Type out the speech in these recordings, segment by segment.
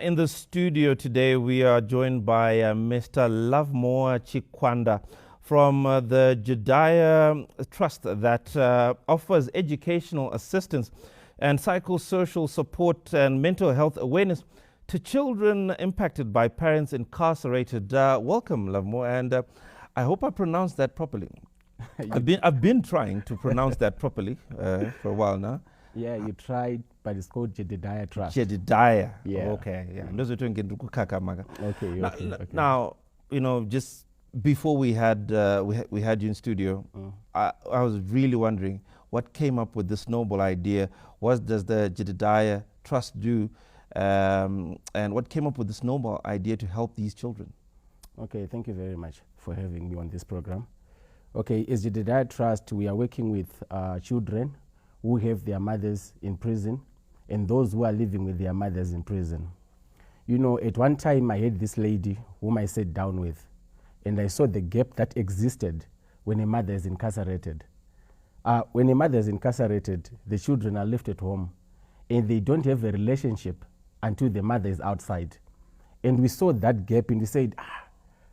In the studio today, we are joined by Mr. Lovemore Chikwanda from the Jediah Trust that offers educational assistance and psychosocial support and mental health awareness to children impacted by parents incarcerated. Welcome, Lovemore, and I hope I pronounced that properly. I've been trying to pronounce that properly for a while now. Yeah, you tried, but it's called Jediah Trust. Jediah. Yeah. Okay. Yeah. Okay. Now, just before we had you in studio, I was really wondering what came up with this noble idea. What does the Jediah Trust do, and what came up with this noble idea to help these children? Okay, thank you very much for having me on this program. Okay, as Jediah Trust, we are working with children who have their mothers in prison and those who are living with their mothers in prison. At one time I had this lady whom I sat down with, and I saw the gap that existed when a mother is incarcerated. When a mother is incarcerated, the children are left at home and they don't have a relationship until the mother is outside. And we saw that gap and we said,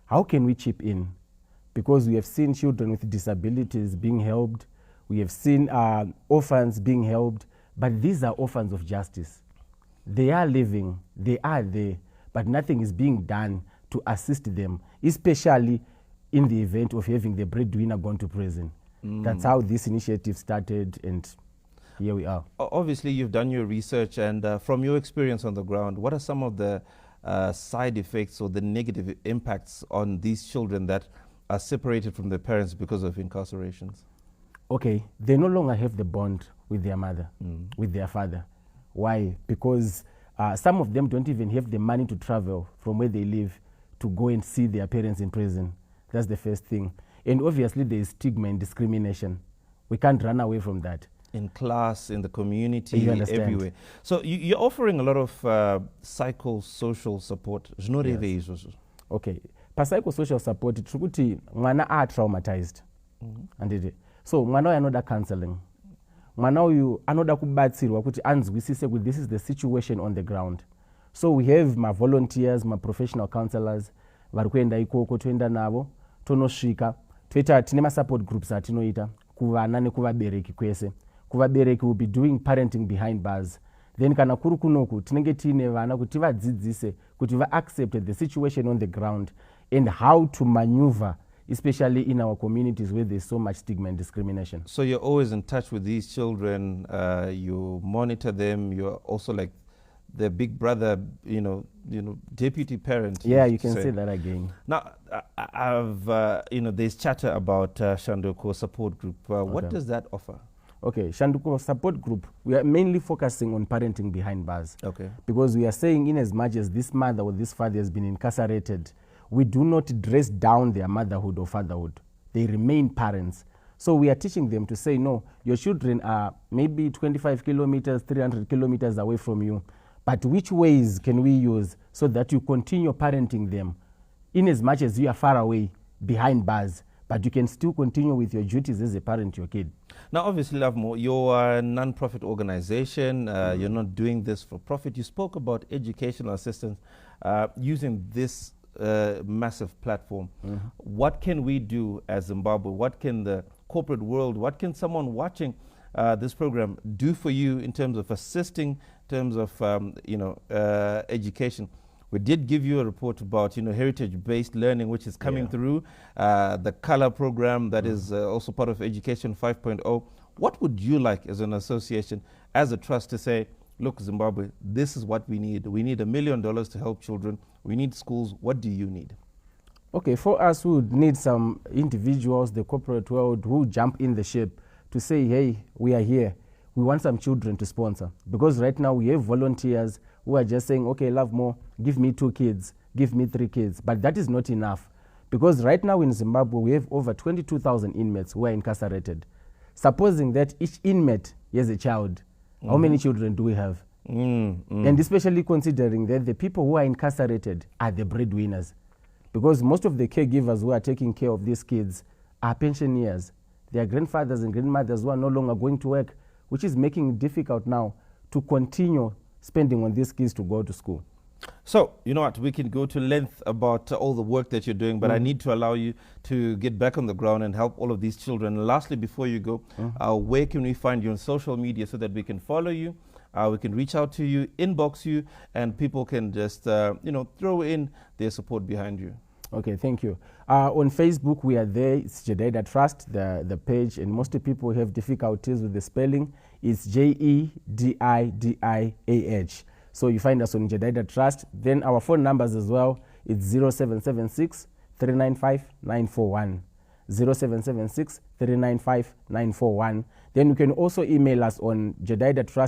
how can we chip in? Because we have seen children with disabilities being helped, we have seen orphans being helped, but these are orphans of justice. They are living, they are there, but nothing is being done to assist them, especially in the event of having the breadwinner gone to prison. That's how this initiative started, and here we are. Obviously, you've done your research, and from your experience on the ground, what are some of the side effects or the negative impacts on these children that are separated from their parents because of incarcerations? Okay, they no longer have the bond with their mother, with their father. Why? Because some of them don't even have the money to travel from where they live to go and see their parents in prison. That's the first thing. And obviously there is stigma and discrimination. We can't run away from that. In class, in the community, everywhere. So you're offering a lot of psychosocial support. Yes. Okay. Psychosocial support, it's mwana are traumatized. So mwana anoda counseling. Mwana uyu anoda kubatsirwa kuti anzwisise kuti this is the situation on the ground. So we have my volunteers, my professional counselors, vari kuenda ikoko toenda navo, tonosvika, toita tine ma support groups atinoita kuvana nekuvabereki kwese. Kuvabereki will be doing parenting behind bars. Then kana kuri kunoku tinenge tine vana kuti vadzidzise kuti va accept the situation on the ground and how to maneuver, especially in our communities where there's so much stigma and discrimination. So you're always in touch with these children, you monitor them, you're also like the big brother, deputy parent. Yeah, you can say that again. Now, there's chatter about Shanduko Support Group. What does that offer? Okay, Shanduko Support Group, we are mainly focusing on parenting behind bars. Okay. Because we are saying in as much as this mother or this father has been incarcerated, we do not dress down their motherhood or fatherhood. They remain parents. So we are teaching them to say, no, your children are maybe 25 kilometers, 300 kilometers away from you, but which ways can we use so that you continue parenting them in as much as you are far away behind bars, but you can still continue with your duties as a parent to your kid. Now, obviously, Lovemore, you're a non-profit organization. You're not doing this for profit. You spoke about educational assistance using this massive platform. What can we do as Zimbabwe? What can the corporate world, what can someone watching this program do for you in terms of assisting, in terms of education? We did give you a report about heritage-based learning, which is coming through, the color program that is also part of Education 5.0. What would you like as an association, as a trust, to say, look, Zimbabwe, this is what we need. We need $1 million to help children. We need schools. What do you need? Okay, for us, we would need some individuals, the corporate world, who jump in the ship to say, hey, we are here. We want some children to sponsor. Because right now we have volunteers who are just saying, okay, Lovemore, give me 2 kids, give me 3 kids. But that is not enough. Because right now in Zimbabwe, we have over 22,000 inmates who are incarcerated. Supposing that each inmate has a child, how many children do we have? And especially considering that the people who are incarcerated are the breadwinners. Because most of the caregivers who are taking care of these kids are pensioners. Their grandfathers and grandmothers who are no longer going to work, which is making it difficult now to continue spending on these kids to go to school. So, you know what, we can go to length about all the work that you're doing, but I need to allow you to get back on the ground and help all of these children. Lastly, before you go, where can we find you on social media so that we can follow you, we can reach out to you, inbox you, and people can just, throw in their support behind you? Okay, thank you. On Facebook, we are there. It's Jedida Trust, the page, and most people have difficulties with the spelling. It's Jedidih. So you find us on Jedida Trust. Then our phone numbers as well, it's 0776 395 941. 0776 395 941. Then you can also email us on Jedida Trust.